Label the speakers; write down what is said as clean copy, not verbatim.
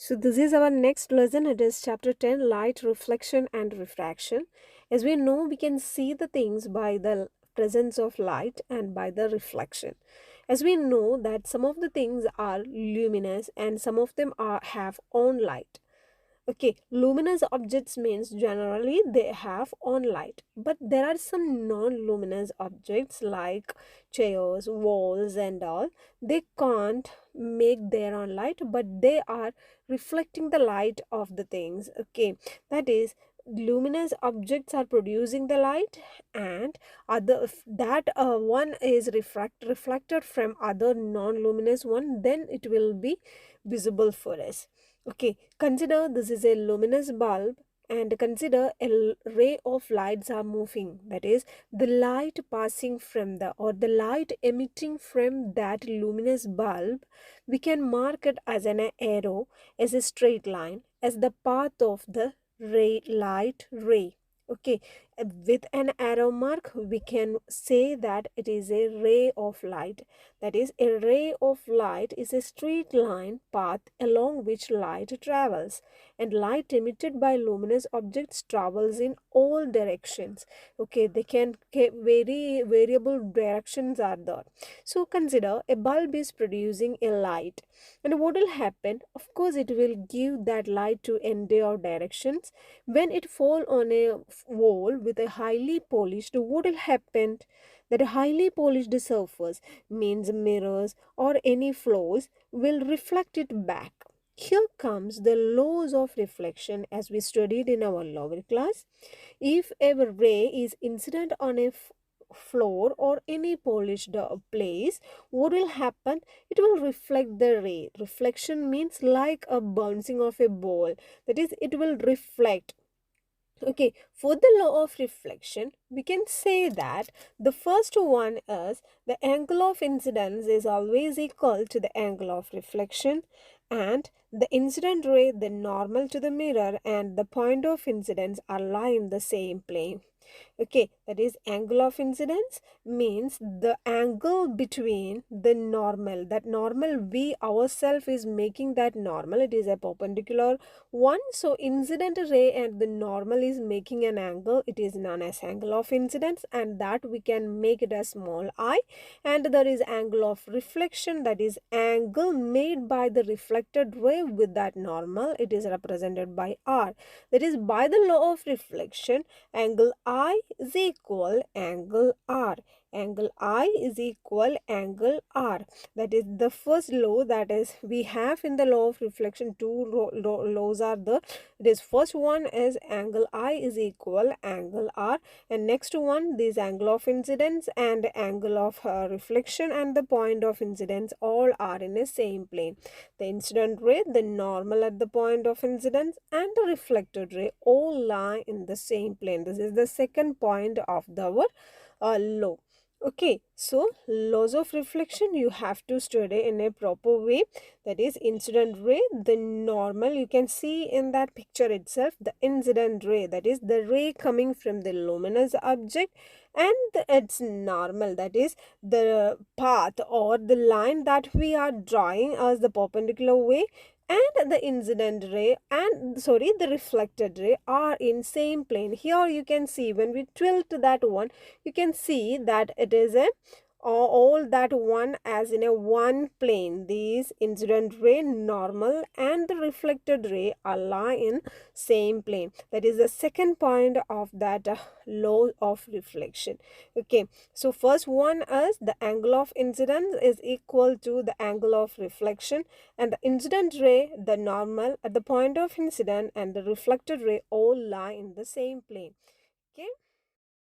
Speaker 1: So this is our next lesson. It is chapter 10, light, reflection and refraction. As we know, we can see the things by the presence of light and by the reflection. As we know that some of the things are luminous and some of them have on light. Okay, luminous objects means generally they have on light, but there are some non-luminous objects like chairs, walls, and all. They can't make their own light, but they are reflecting the light of the things. Okay, that is, luminous objects are producing the light, and other that one is reflected from other non-luminous one, then it will be visible for us. Okay, consider this is a luminous bulb and consider ray of lights are moving. That is, the light passing from the or the light emitting from that luminous bulb, we can mark it as an arrow, as a straight line, as the path of the light ray. Okay, with an arrow mark, we can say that it is a ray of light. That is, a ray of light is a straight line path along which light travels, and light emitted by luminous objects travels in all directions. Okay, they can variable directions are there. So consider a bulb is producing a light, and what will happen? Of course, it will give that light to endure directions. When it fall on a wall with a highly polished, what will happen? That a highly polished surface means mirrors or any floors will reflect it back. Here comes the laws of reflection as we studied in our lower class. If a ray is incident on a floor or any polished place, what will happen? It will reflect the ray. Reflection means like a bouncing of a ball. That is, it will reflect. Okay, for the law of reflection, we can say that the first one is the angle of incidence is always equal to the angle of reflection, and the incident ray, the normal to the mirror, and the point of incidence are lie in the same plane. Okay, that is, angle of incidence means the angle between the normal, that normal we ourselves is making that normal, it is a perpendicular one. So incident ray and the normal is making an angle, it is known as angle of incidence, and that we can make it a small I. And there is angle of reflection, that is angle made by the reflected ray with that normal, it is represented by R. That is, by the law of reflection, angle I is equal angle R. Angle I is equal angle R. That is the first law that is we have in the law of reflection. Two laws are there. This first one is angle I is equal angle R, and next one, this angle of incidence and angle of reflection and the point of incidence all are in the same plane. The incident ray, the normal at the point of incidence, and the reflected ray all lie in the same plane. This is the second point of our law. Okay, so laws of reflection you have to study in a proper way. That is, incident ray, the normal, you can see in that picture itself, the incident ray, that is the ray coming from the luminous object, and its normal, that is the path or the line that we are drawing as the perpendicular way, and the incident ray and the reflected ray are in same plane. Here you can see when we tilt that one, you can see that it is a all that one as in a one plane. These incident ray, normal, and the reflected ray are lie in same plane. That is the second point of that law of reflection. Okay, so first one is the angle of incidence is equal to the angle of reflection, and the incident ray, the normal at the point of incident, and the reflected ray all lie in the same plane. Okay.